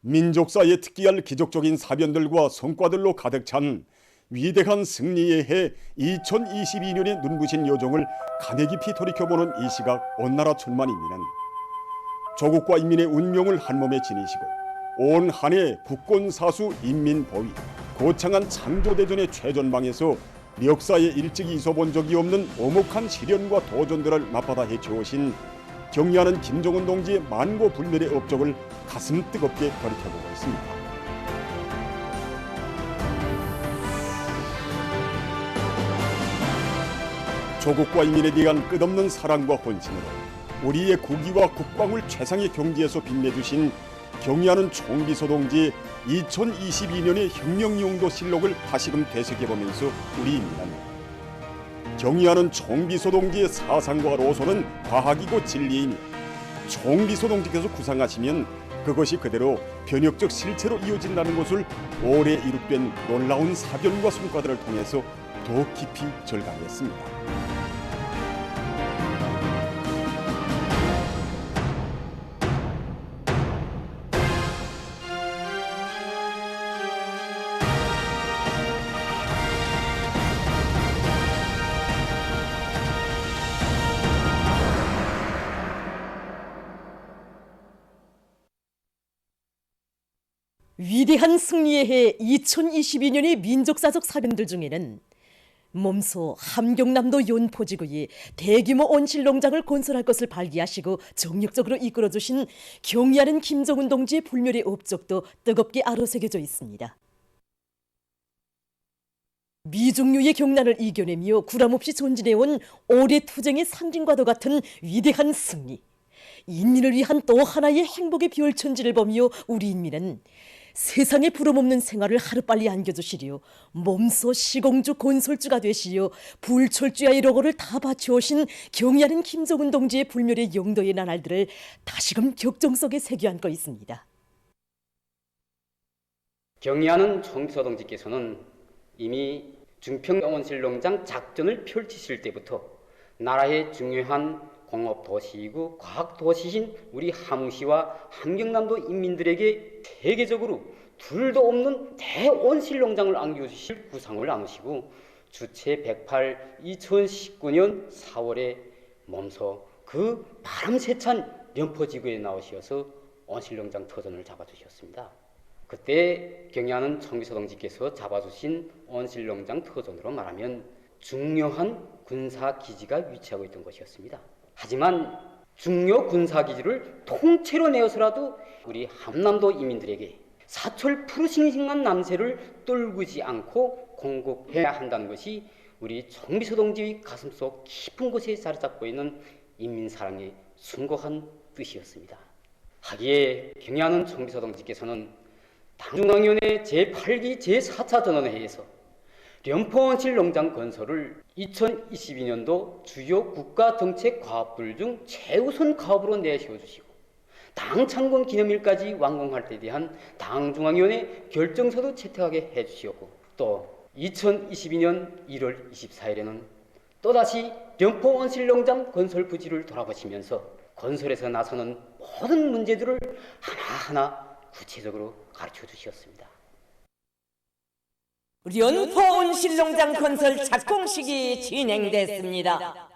민족사에 특기할 기적적인 사변들과 성과들로 가득 찬 위대한 승리의 해 2022년에 눈부신 여정을 가네 깊이 돌이켜보는 이 시각 온나라 천만인민은 조국과 인민의 운명을 한몸에 지니시고 온 한 해 국권사수 인민보위 거창한 창조대전의 최전방에서 역사에 일찍이 있어본 적이 없는 오목한 시련과 도전들을 맞받아 헤쳐오신 경의하는 김정은 동지의 만고불멸의 업적을 가슴 뜨겁게 돌이켜보고 있습니다. 조국과 인민에 대한 끝없는 사랑과 헌신으로 우리의 국위와 국방을 최상의 경지에서 빛내주신 경의하는 총비서 동지의 2022년의 혁명용도 실록을 다시금 되새겨보면서 우리 인민은 경의하는 총비서 동지의 사상과 로소는 과학이고 진리이니 총비서 동지께서 구상하시면 그것이 그대로 변혁적 실체로 이어진다는 것을 오래 이룩된 놀라운 사변과 성과들을 통해서 더 깊이 절감했습니다. 위대한 승리의 해 2022년의 민족사적 사변들 중에는 몸소 함경남도 연포지구에 대규모 온실농장을 건설할 것을 발기하시고 정력적으로 이끌어주신 경의하는 김정은 동지의 불멸의 업적도 뜨겁게 아로새겨져 있습니다. 미중류의 경난을 이겨내며 구람없이 존진해온 오래 투쟁의 상징과도 같은 위대한 승리. 인민을 위한 또 하나의 행복의 별천지를 보며 우리 인민은 세상에 부름없는 생활을 하루빨리 안겨주시려 몸소 시공주 건설주가 되시려 불철주야의 로고를 다 바쳐오신 경의하는 김정은 동지의 불멸의 영도의 나날들을 다시금 격정 속에 새겨안고 있습니다. 경의하는 총비서 동지께서는 이미 중평온실농장 작전을 펼치실 때부터 나라의 중요한 공업도시이고 과학도시인 우리 함흥시와 함경남도 인민들에게 세계적으로 둘도 없는 대온실농장을 안겨주실 구상을 나누시고 주체 108 2019년 4월에 몸소 그 바람세찬 연포지구에 나오셔서 온실농장 터전을 잡아주셨습니다. 그때 경의하는 총비서 동지께서 잡아주신 온실농장 터전으로 말하면 중요한 군사기지가 위치하고 있던 것이었습니다. 하지만 중요 군사기지를 통째로 내어서라도 우리 함남도 이민들에게 사철 푸르싱싱한 남새를 떨구지 않고 공급해야 한다는 것이 우리 총비서 동지의 가슴속 깊은 곳에 자리 잡고 있는 인민사랑의 숭고한 뜻이었습니다. 하기에 경의하는 총비서 동지께서는 당중앙위원회 제8기 제4차 전원회의에서 연포온실농장 건설을 2022년도 주요 국가정책 과업들 중 최우선 과업으로 내세워주시고 당 창건 기념일까지 완공할 데 대한 당중앙위원회 결정서도 채택하게 해주시었고 또 2022년 1월 24일에는 또다시 연포온실농장 건설 부지를 돌아보시면서 건설에서 나서는 모든 문제들을 하나하나 구체적으로 가르쳐 주셨습니다. 연포온실농장 건설 착공식이 진행됐습니다.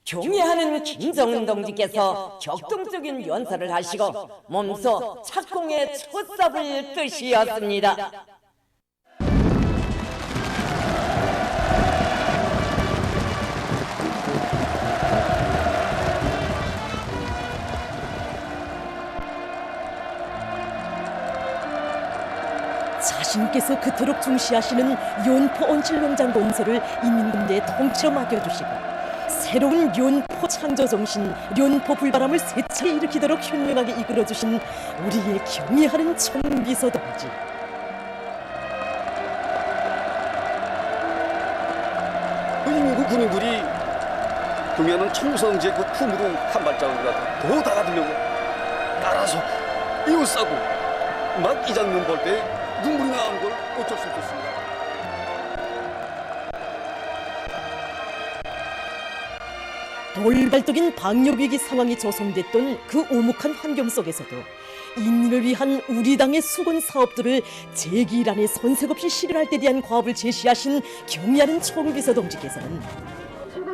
경의하는 김정은 동지께서 격동적인 연설을 하시고 몸소 착공의 첫 삽을 뜨시었습니다. 자신께서 그토록 중시하시는 연포 온실농장 건설을 인민군대에 통째로 맡겨주시고 새로운 연포 창조정신, 연포 불바람을 세차게 일으키도록 현명하게 이끌어주신 우리의 경의하는 총비서 동지. 인민국 군인들이 경의하는 총비서 동지의 그 품으로 한 발자국이라도 더 다가들려고 따라서 이어싸고 막 이 장면 볼 때 눈물이 나는 걸 어쩔 수 없었습니다. 돌발적인 방역위기 상황이 조성됐던 그 오목한 환경 속에서도 인민을 위한 우리 당의 수건 사업들을 재기일안에 손색 없이 실현할 때 대한 과업을 제시하신 경의하는 총비서동지께서는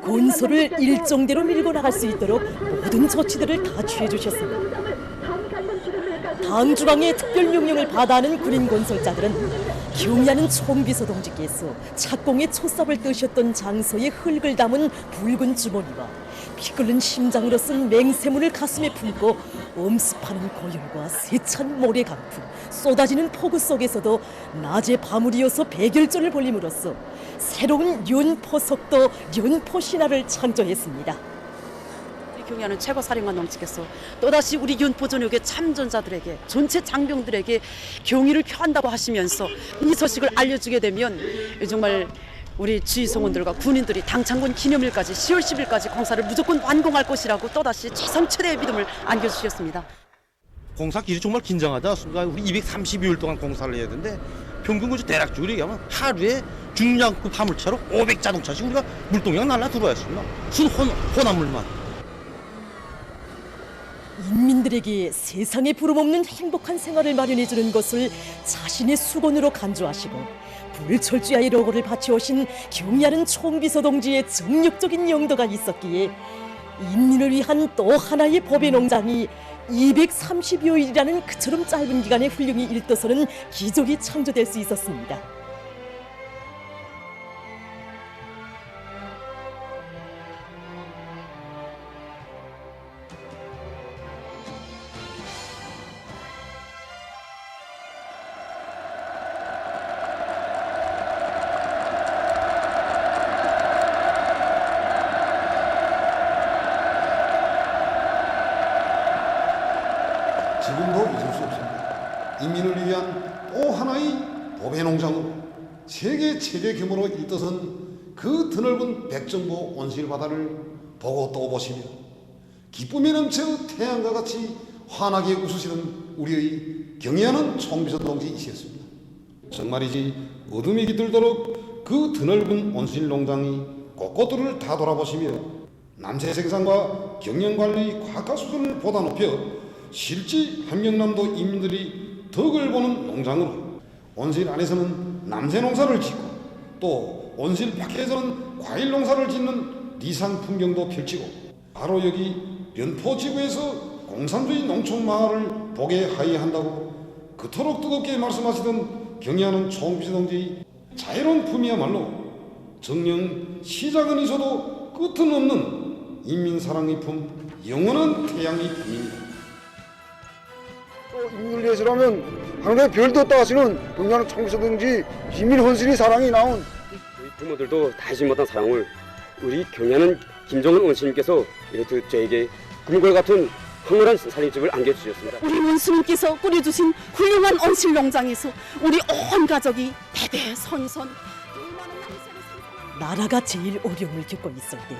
건설을 일정대로 밀고 나갈 수 있도록 모든 조치들을 다 취해 주셨습니다. 당 중앙의 특별 명령을 받아하는 군인 건설자들은 경의하는 총비서동지께서 착공의 초삽을 뜨셨던 장소에 흙을 담은 붉은 주머니와 피 끓는 심장으로 쓴 맹세문을 가슴에 품고 엄습하는 고열과 세찬 모래 강풍, 쏟아지는 폭우 속에서도 낮에 밤을 이어서 백열전을 벌림으로써 새로운 연포석도 연포신화를 창조했습니다. 경의하는 최고 사령관 동지께서 또다시 우리 연포 전역의 참전자들에게 전체 장병들에게 경의를 표한다고 하시면서 이 소식을 알려주게 되면 정말 우리 지휘성원들과 군인들이 당창군 기념일까지 10월 10일까지 공사를 무조건 완공할 것이라고 또다시 최선 최대의 믿음을 안겨주셨습니다. 공사 기준 정말 긴장하다. 순간 우리 232일 동안 공사를 해야 되는데 평균 거주 대략적으로 얘기하면 하루에 중량급 화물차로 500자동차씩 우리가 물동량 날라 들어왔습니다. 순 혼합물만. 인민들에게 세상에 부름없는 행복한 생활을 마련해주는 것을 자신의 수건으로 간주하시고 불철주야의 로고를 바치오신 경의하는 총비서동지의 정력적인 영도가 있었기에 인민을 위한 또 하나의 법의 농장이 230여일이라는 그처럼 짧은 기간에 훌륭히 일떠서는 기적이 창조될 수 있었습니다. 지금도 잊을 수 없습니다. 인민을 위한 또 하나의 법의 농장으로 세계 최대 규모로 일떠선 그 드넓은 백정보 온실 바다를 보고 또 보시며 기쁨이 넘쳐 태양과 같이 환하게 웃으시는 우리의 경의하는 총비서동지이셨습니다. 정말이지 어둠이 깃들도록 그 드넓은 온실 농장이 곳곳들을 다 돌아보시며 남세 생산과 경영관리 과학화 수준을 보다 높여 실제 함경남도 인민들이 덕을 보는 농장으로 온실 안에서는 남새 농사를 짓고 또 온실 밖에서는 과일 농사를 짓는 리상 풍경도 펼치고 바로 여기 연포지구에서 공산주의 농촌 마을을 보게 하여야 한다고 그토록 뜨겁게 말씀하시던 경의하는 총비서동지 자유로운 품이야말로 정녕 시작은 있어도 끝은 없는 인민사랑의 품 영원한 태양의 품입니다. 인민을 위해서라면 하늘에 별도 따시는 경의하는 총비서동지 인민헌신의 사랑이 나온 우리 부모들도 다시 못한 사랑을 우리 경의하는 김정은 원수님께서 이렇게 저에게 꿈과 같은 황홀한 살림집을 안겨주셨습니다. 우리 원수님께서 꾸려주신 훌륭한 온실 농장에서 우리 온 가족이 대대손손 나라가 제일 어려움을 겪고 있을 때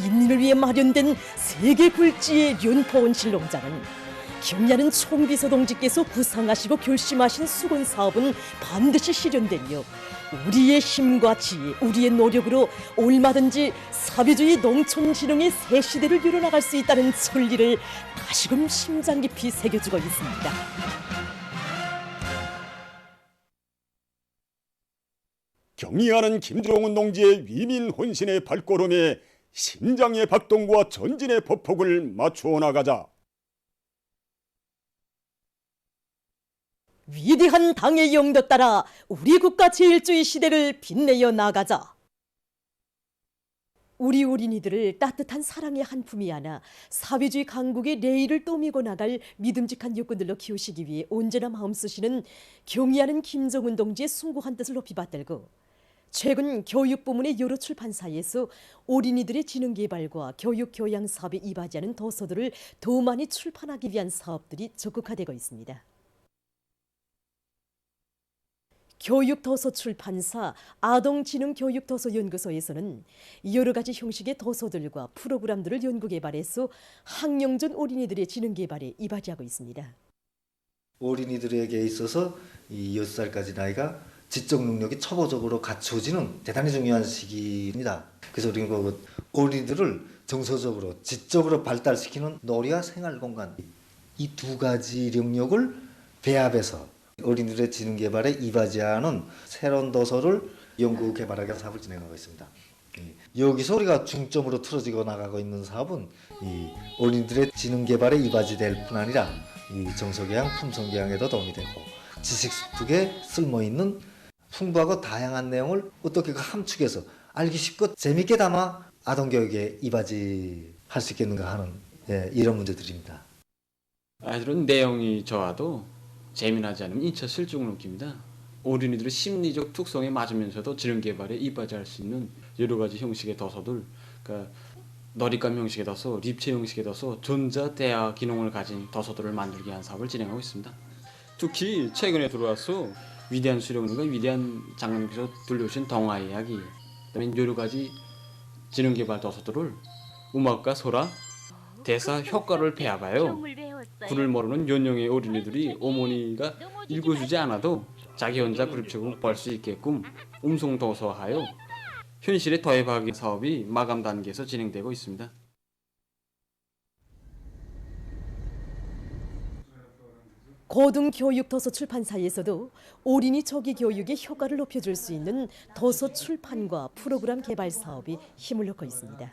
인민을 위해 마련된 세계 굴지의 연포 온실 농장은 경의하는 총비서동지께서 구상하시고 결심하신 수건 사업은 반드시 실현되며 우리의 힘과 지혜, 우리의 노력으로 얼마든지 사회주의 농촌진흥의 새 시대를 이뤄나갈 수 있다는 진리를 다시금 심장 깊이 새겨주고 있습니다. 경의하는 김정은 동지의 위민 혼신의 발걸음에 심장의 박동과 전진의 법폭을 맞추어 나가자 위대한 당의 영도 따라 우리 국가 제일주의 시대를 빛내어 나가자. 우리 어린이들을 따뜻한 사랑의 한 품이 안아 사회주의 강국의 레일을 떠밀고 나갈 믿음직한 여건들로 키우시기 위해 언제나 마음 쓰시는 경의하는 김정은 동지의 숭고한 뜻을 높이 받들고 최근 교육부문의 여러 출판사에서 어린이들의 지능개발과 교육교양 사업에 이바지하는 도서들을 더 많이 출판하기 위한 사업들이 적극화되고 있습니다. 교육도서 출판사 아동지능교육도서연구소에서는 여러 가지 형식의 도서들과 프로그램들을 연구개발해서 학령전 어린이들의 지능개발에 이바지하고 있습니다. 어린이들에게 있어서 이 6살까지 나이가 지적 능력이 초보적으로 갖춰지는 대단히 중요한 시기입니다. 그래서 우리는 어린이들을 정서적으로 지적으로 발달시키는 놀이와 생활 공간, 이 두 가지 영역을 배합해서 어린이들의 지능 개발에 이바지하는 새로운 도서를 연구 개발하기 위한 사업을 진행하고 있습니다. 여기서 우리가 중점으로 틀어지고 나가고 있는 사업은 이 어린이들의 지능 개발에 이바지될 뿐 아니라 이 정서교양, 품성교양에도 도움이 되고 지식 습득에 쓸모있는 풍부하고 다양한 내용을 어떻게 함축해서 알기 쉽고 재밌게 담아 아동교육에 이바지할 수 있겠는가 하는 이런 문제들입니다. 아이들은 내용이 좋아도 재미나지 않으면 인체 실증을 느낍니다. 어린이들의 심리적 특성에 맞으면서도 지능 개발에 이바지할 수 있는 여러 가지 형식의 도서들, 그러니까 너릿감 형식의 도서, 립체 형식의 도서, 전자 대화 기능을 가진 도서들을 만들기 위한 사업을 진행하고 있습니다. 특히 최근에 들어와서 위대한 수령님과 위대한 장로님께서 들려오신 동화 이야기, 그다음에 여러 가지 지능 개발 도서들을 음악과 소라, 대사 효과를 배워봐요. 글을 모르는 연령의 어린이들이 어머니가 읽어주지 않아도 자기 혼자 그립책으로 공부할 수 있게끔 음성 도서하여 현실에 도입하기 사업이 마감 단계에서 진행되고 있습니다. 고등교육 도서 출판사에서도 어린이 조기 교육의 효과를 높여줄 수 있는 도서 출판과 프로그램 개발 사업이 힘을 넣고 있습니다.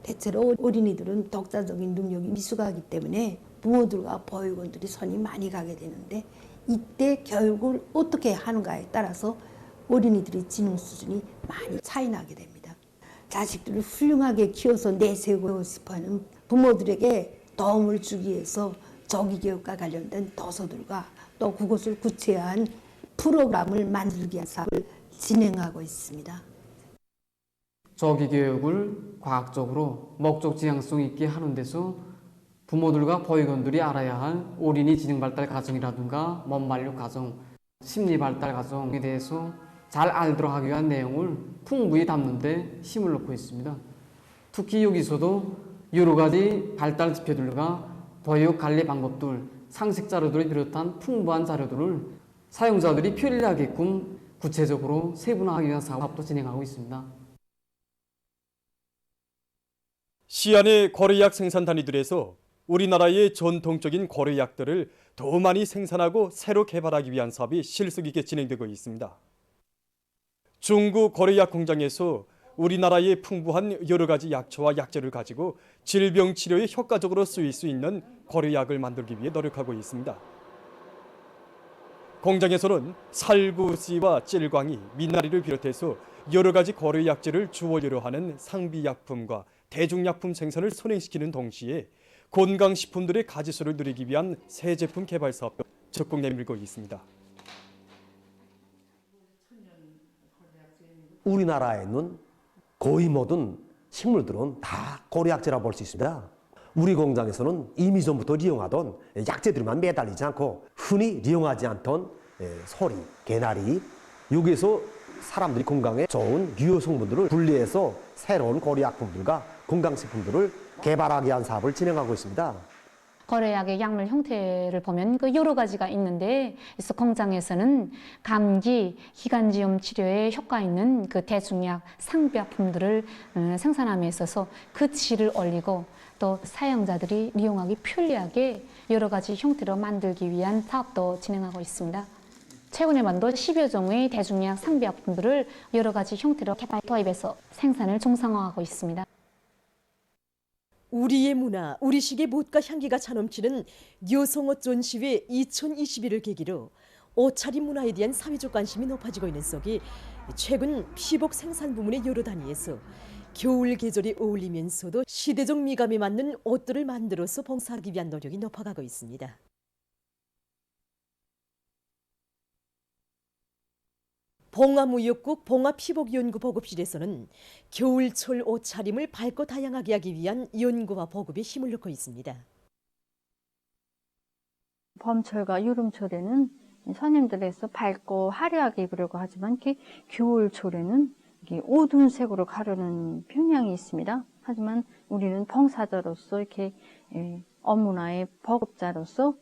대체로 어린이들은 독자적인 능력이 미숙하기 때문에 부모들과 보육원들이 손이 많이 가게 되는데 이때 교육을 어떻게 하는가에 따라서 어린이들의 지능 수준이 많이 차이 나게 됩니다. 자식들을 훌륭하게 키워서 내세우고 싶어하는 부모들에게 도움을 주기 위해서 조기교육과 관련된 도서들과 또 그것을 구체화한 프로그램을 만들기 위한 사업을 진행하고 있습니다. 조기교육을 과학적으로 목적 지향성 있게 하는 데서 부모들과 보육원들이 알아야 할 어린이 지능발달 과정이라든가 몸만력 과정, 심리발달 과정에 대해서 잘 알도록 하기 위한 내용을 풍부히 담는 데 힘을 넣고 있습니다. 특히 여기서도 여러 가지 발달 지표들과 보육 관리 방법들, 상식 자료들을 비롯한 풍부한 자료들을 사용자들이 편리하게끔 구체적으로 세분화하기 위한 사업도 진행하고 있습니다. 시안의 고려약 생산 단위들에서 우리나라의 전통적인 고려약들을 더 많이 생산하고 새로 개발하기 위한 사업이 실속 있게 진행되고 있습니다. 중구 고려약 공장에서 우리나라의 풍부한 여러 가지 약초와 약재를 가지고 질병 치료에 효과적으로 쓰일 수 있는 고려약을 만들기 위해 노력하고 있습니다. 공장에서는 살구씨와 찔광이, 민나리를 비롯해서 여러 가지 고려약재를 주원료로 하는 상비약품과 대중약품 생산을 선행시키는 동시에 건강식품들의 가지수를 누리기 위한 새 제품 개발 사업도 적극 내밀고 있습니다. 우리나라에는 거의 모든 식물들은 다 고려약재라고 볼 수 있습니다. 우리 공장에서는 이미 전부터 이용하던 약재들만 매달리지 않고 흔히 이용하지 않던 소리, 개나리, 여기에서 사람들이 건강에 좋은 유효 성분들을 분리해서 새로운 고려약품들과 건강식품들을 개발하기 위한 사업을 진행하고 있습니다. 고려약의 약물 형태를 보면 그 여러 가지가 있는데, 그래서 공장에서는 감기, 기관지염 치료에 효과 있는 그 대중약, 상비약품들을 생산함에 있어서 그 질을 올리고 또 사용자들이 이용하기 편리하게 여러 가지 형태로 만들기 위한 사업도 진행하고 있습니다. 최근에만도 10여 종의 대중약, 상비약품들을 여러 가지 형태로 개발, 도입해서 생산을 정상화하고 있습니다. 우리의 문화, 우리식의 못과 향기가 차넘치는 여성옷 전시회 2021을 계기로 옷차림 문화에 대한 사회적 관심이 높아지고 있는 속에 최근 피복 생산 부문의 여러 단위에서 겨울 계절에 어울리면서도 시대적 미감에 맞는 옷들을 만들어서 봉사하기 위한 노력이 높아가고 있습니다. 봉화무역국 봉화피복연구 보급실에서는 겨울철 옷차림을 밝고 다양하게 하기 위한 연구와 보급에 힘을 넣고 있습니다. 봄철과 여름철에는 손님들에서 밝고 화려하게 입으려고 하지만 겨울철에는 어두운 색으로 가려는 편향이 있습니다. 하지만 우리는 봉사자로서 업문화의 보급자로서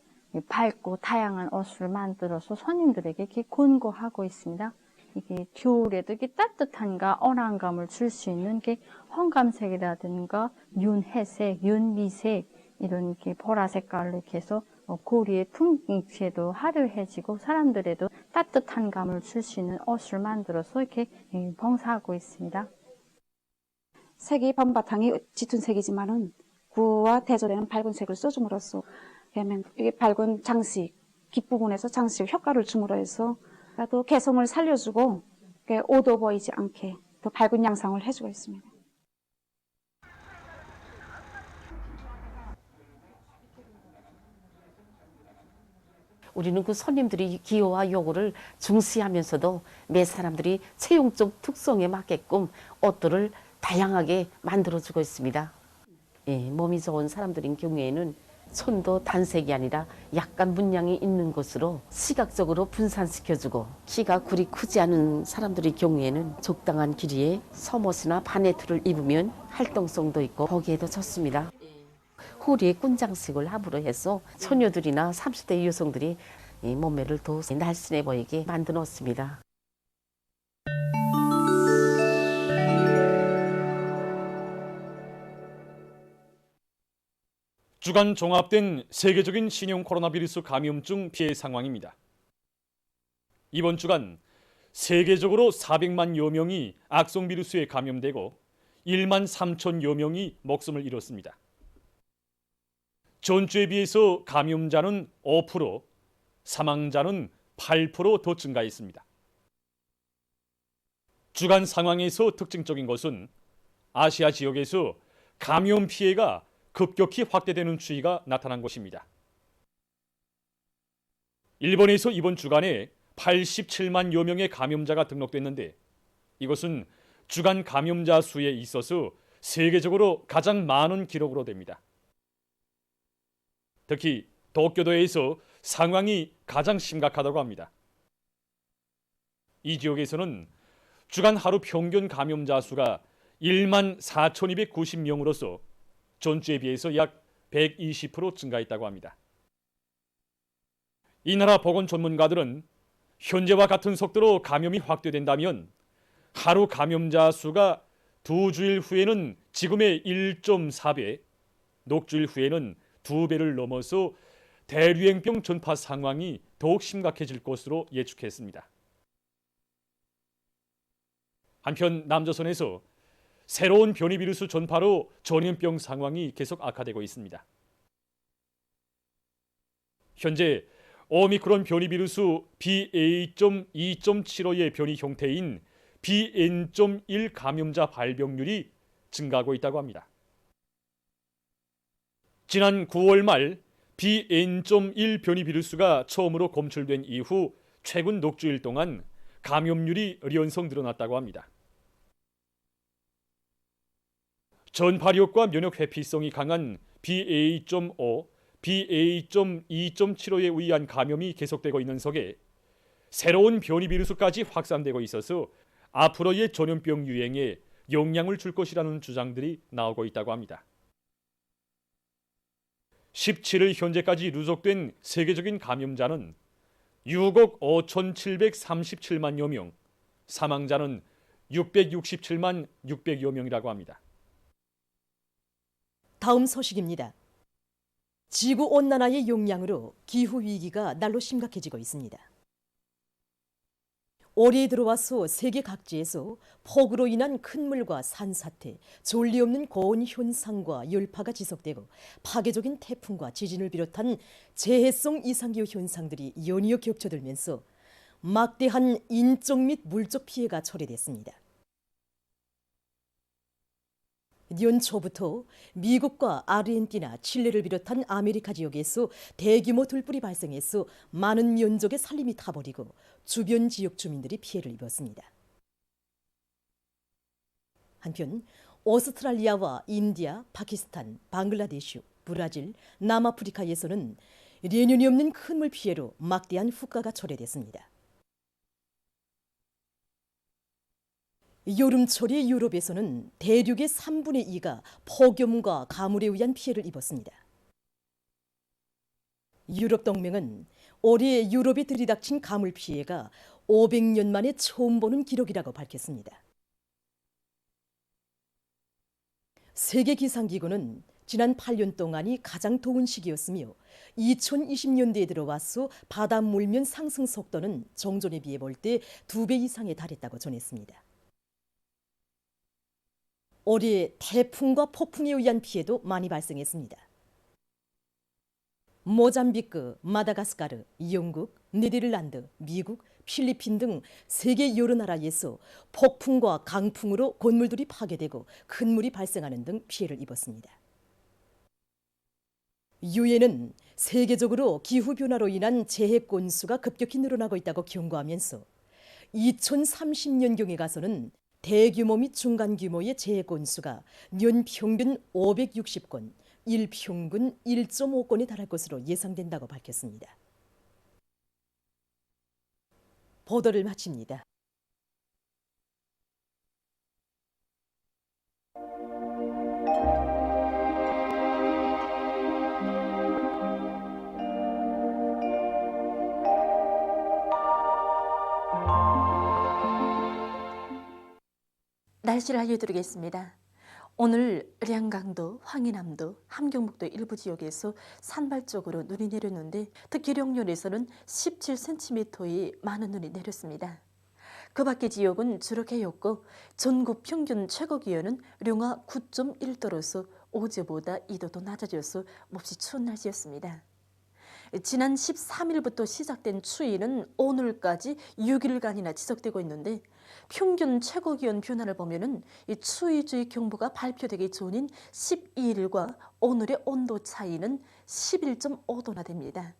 밝고 다양한 옷을 만들어서 손님들에게 권고하고 있습니다. 이게 겨울에도 따뜻함과 온화감을 줄 수 있는 게 홍감색이라든가 윤회색, 윤미색, 이런 이렇게 보라 색깔로 이렇게 해서 고리의 풍채도 화려해지고 사람들에도 따뜻한 감을 줄 수 있는 옷을 만들어서 이렇게 봉사하고 있습니다. 색이 밤바탕이 짙은 색이지만은 구와 대조되는 밝은 색을 써줌으로써 그러면 이게 밝은 장식 뒷부분에서 장식 효과를 줌으로 해서 또 개성을 살려주고 어두워 보이지 않게 더 밝은 양상을 해주고 있습니다. 우리는 그 손님들이 기호와 요구를 중시하면서도 매 사람들이 채용적 특성에 맞게끔 옷들을 다양하게 만들어주고 있습니다. 예, 몸이 좋은 사람들인 경우에는 손도 단색이 아니라 약간 문양이 있는 것으로 시각적으로 분산시켜주고 키가 그리 크지 않은 사람들의 경우에는 적당한 길이에 속옷이나 바네트를 입으면 활동성도 있고 보기에도 좋습니다. 허리에 끈장식을 합으로 해서 처녀들이나 30대 여성들이 이 몸매를 더 날씬해 보이게 만들어 놓습니다. 주간 종합된 세계적인 신형 코로나 바이러스 감염증 피해 상황입니다. 이번 주간 세계적으로 400만여 명이 악성 바이러스에 감염되고 1만 3천여 명이 목숨을 잃었습니다. 전주에 비해서 감염자는 5%, 사망자는 8% 더 증가했습니다. 주간 상황에서 특징적인 것은 아시아 지역에서 감염 피해가 급격히 확대되는 추이가 나타난 것입니다. 일본에서 이번 주간에 87만여 명의 감염자가 등록됐는데 이것은 주간 감염자 수에 있어서 세계적으로 가장 많은 기록으로 됩니다. 특히 도쿄도에서 상황이 가장 심각하다고 합니다. 이 지역에서는 주간 하루 평균 감염자 수가 1만 4,290명으로서 전주에 비해서 약 120% 증가했다고 합니다. 이 나라 보건 전문가들은 현재와 같은 속도로 감염이 확대된다면 하루 감염자 수가 2주일 후에는 지금의 1.4배, 녹주일 후에는 2배를 넘어서 대류행병 전파 상황이 더욱 심각해질 것으로 예측했습니다. 한편 남조선에서 새로운 변이 바이러스 전파로 전염병 상황이 계속 악화되고 있습니다. 현재 오미크론 변이 바이러스 BA.2.75의 변이 형태인 BN.1 감염자 발병률이 증가하고 있다고 합니다. 지난 9월 말 BN.1 변이 바이러스가 처음으로 검출된 이후 최근 녹주일 동안 감염률이 연속 늘어났다고 합니다. 전파력과 면역 회피성이 강한 BA.5, BA.2.75에 의한 감염이 계속되고 있는 속에 새로운 변이 바이러스까지 확산되고 있어서 앞으로의 전염병 유행에 영향을 줄 것이라는 주장들이 나오고 있다고 합니다. 17일 현재까지 누적된 세계적인 감염자는 6억 5,737만여 명, 사망자는 667만 600여 명이라고 합니다. 다음 소식입니다. 지구온난화의 영향으로 기후위기가 날로 심각해지고 있습니다. 올해에 들어와서 세계 각지에서 폭우로 인한 큰 물과 산사태, 전례 없는 고온 현상과 열파가 지속되고 파괴적인 태풍과 지진을 비롯한 재해성 이상기후 현상들이 연이어 겹쳐들면서 막대한 인적 및 물적 피해가 초래됐습니다. 연초부터 미국과 아르헨티나, 칠레를 비롯한 아메리카 지역에서 대규모 들불이 발생해서 많은 면적의 산림이 타버리고 주변 지역 주민들이 피해를 입었습니다. 한편 오스트랄리아와 인디아, 파키스탄, 방글라데시, 브라질, 남아프리카에서는 예년이 없는 큰 물 피해로 막대한 후가가 초래됐습니다. 여름철의 유럽에서는 대륙의 3분의 2가 폭염과 가물에 의한 피해를 입었습니다. 유럽 동맹은 올해 유럽에 들이닥친 가물 피해가 500년 만에 처음 보는 기록이라고 밝혔습니다. 세계기상기구는 지난 8년 동안이 가장 더운 시기였으며 2020년대에 들어와서 바다 물면 상승 속도는 정전에 비해 볼 때 2배 이상에 달했다고 전했습니다. 올해 태풍과 폭풍에 의한 피해도 많이 발생했습니다. 모잠비크, 마다가스카르, 영국, 네덜란드, 미국, 필리핀 등 세계 여러 나라에서 폭풍과 강풍으로 건물들이 파괴되고 큰 물이 발생하는 등 피해를 입었습니다. 유엔은 세계적으로 기후변화로 인한 재해 건수가 급격히 늘어나고 있다고 경고하면서 2030년경에 가서는 대규모 및 중간 규모의 재해 건수가 년 평균 560건, 일평균 1.5건에 달할 것으로 예상된다고 밝혔습니다. 보도를 마칩니다. 날씨를 알려드리겠습니다. 오늘 량강도, 황해남도, 함경북도 일부 지역에서 산발적으로 눈이 내렸는데 특히 령년에서는 17cm의 많은 눈이 내렸습니다. 그 밖의 지역은 주로 개였고 전국 평균 최고기온은 령화 9.1도로서 어제보다 2도 더 낮아져서 몹시 추운 날씨였습니다. 지난 13일부터 시작된 추위는 오늘까지 6일간이나 지속되고 있는데 평균 최고기온 변화를 보면은 이 추위주의 경보가 발표되기 전인 12일과 오늘의 온도 차이는 11.5도나 됩니다.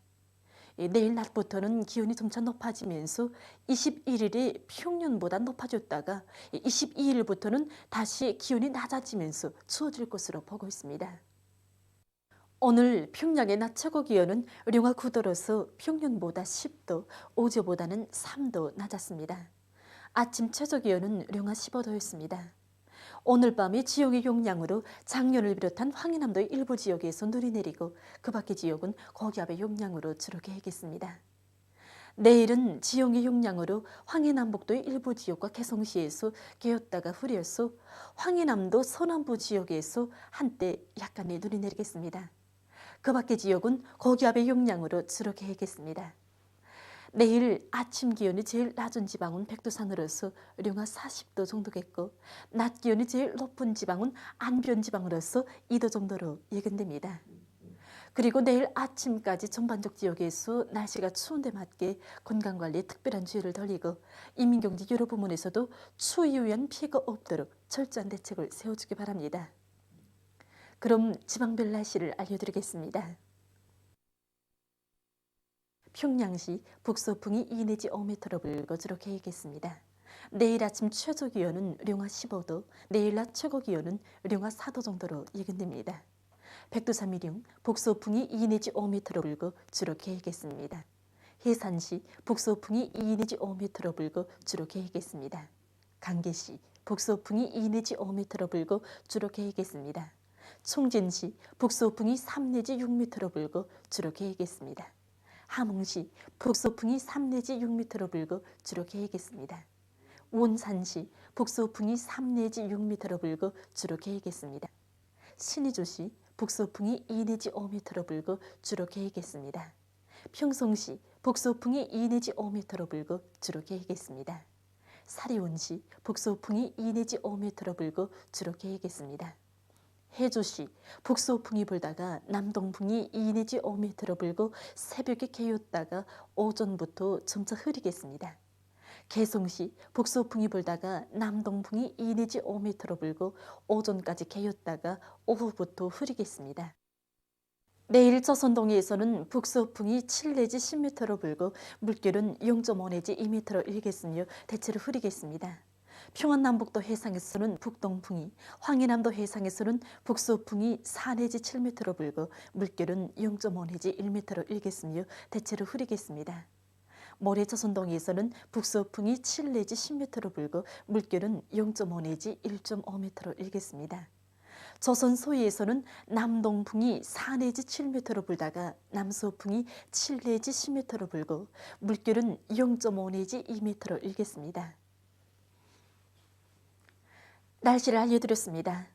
내일 낮부터는 기온이 점차 높아지면서 21일이 평년보다 높아졌다가 22일부터는 다시 기온이 낮아지면서 추워질 것으로 보고 있습니다. 오늘 평양의 낮 최고 기온은 령화 9도로서 평년보다 10도, 어제보다는 3도 낮았습니다. 아침 최저 기온은 령화 15도였습니다. 오늘 밤이 지형의 용량으로 장년을 비롯한 황해남도의 일부 지역에서 눈이 내리고 그 밖의 지역은 고기압의 용량으로 주로 개겠습니다. 내일은 지형의 용량으로 황해남북도의 일부 지역과 개성시에서 개었다가 흐려서 황해남도 서남부 지역에서 한때 약간의 눈이 내리겠습니다. 그 밖의 지역은 고기압의 용량으로 주로 개겠습니다. 내일 아침 기온이 제일 낮은 지방은 백두산으로서 령화 40도 정도겠고 낮 기온이 제일 높은 지방은 안변 지방으로서 2도 정도로 예견됩니다. 그리고 내일 아침까지 전반적 지역에서 날씨가 추운 데 맞게 건강관리에 특별한 주의를 돌리고 인민경제 여러 부문에서도 추위에 의한 피해가 없도록 철저한 대책을 세워주기 바랍니다. 그럼 지방별 날씨를 알려드리겠습니다. 평양시 북서풍이 2 내지 5m로 불고 주로 개겠습니다. 내일 아침 최저 기온은 령화 15도, 내일 낮 최고 기온은 령화 4도 정도로 예견됩니다. 백두산 미령 북서풍이 2 내지 5m로 불고 주로 개겠습니다. 해산시 북서풍이 2 내지 5m로 불고 주로 개겠습니다. 강계시 북서풍이 2 내지 5m로 불고 주로 개겠습니다. 총진시 북서풍이 3 내지 6m로 불고 주로 개겠습니다. 함흥시 북서풍이 3 내지 6m로 불고 주로 개겠습니다. 원산시 북서풍이 3 내지 6m로 불고 주로 개겠습니다. 신의주시 북서풍이 2 내지 5m로 불고 주로 개겠습니다. 평성시 북서풍이 2 내지 5m로 불고 주로 개겠습니다. 사리온시 북서풍이 2 내지 5m로 불고 주로 개겠습니다. 해주시 북서풍이 불다가 남동풍이 2 내지 5m로 불고 새벽에 개었다가 오전부터 점차 흐리겠습니다. 개성시 북서풍이 불다가 남동풍이 2 내지 5m로 불고 오전까지 개었다가 오후부터 흐리겠습니다. 내일 조선동해에서는 북서풍이 7 내지 10m로 불고 물결은 0.5 내지 2m로 일겠으며 대체로 흐리겠습니다. 평안남북도 해상에서는 북동풍이, 황해남도 해상에서는 북서풍이 4 내지 7m로 불고 물결은 0.5 내지 1m로 일겠으며 대체로 흐리겠습니다. 모레 조선동해에서는 북서풍이 7 내지 10m로 불고 물결은 0.5 내지 1.5m로 일겠습니다. 조선 소위에서는 남동풍이 4 내지 7m로 불다가 남서풍이 7 내지 10m로 불고 물결은 0.5 내지 2m로 일겠습니다. 날씨를 알려드렸습니다.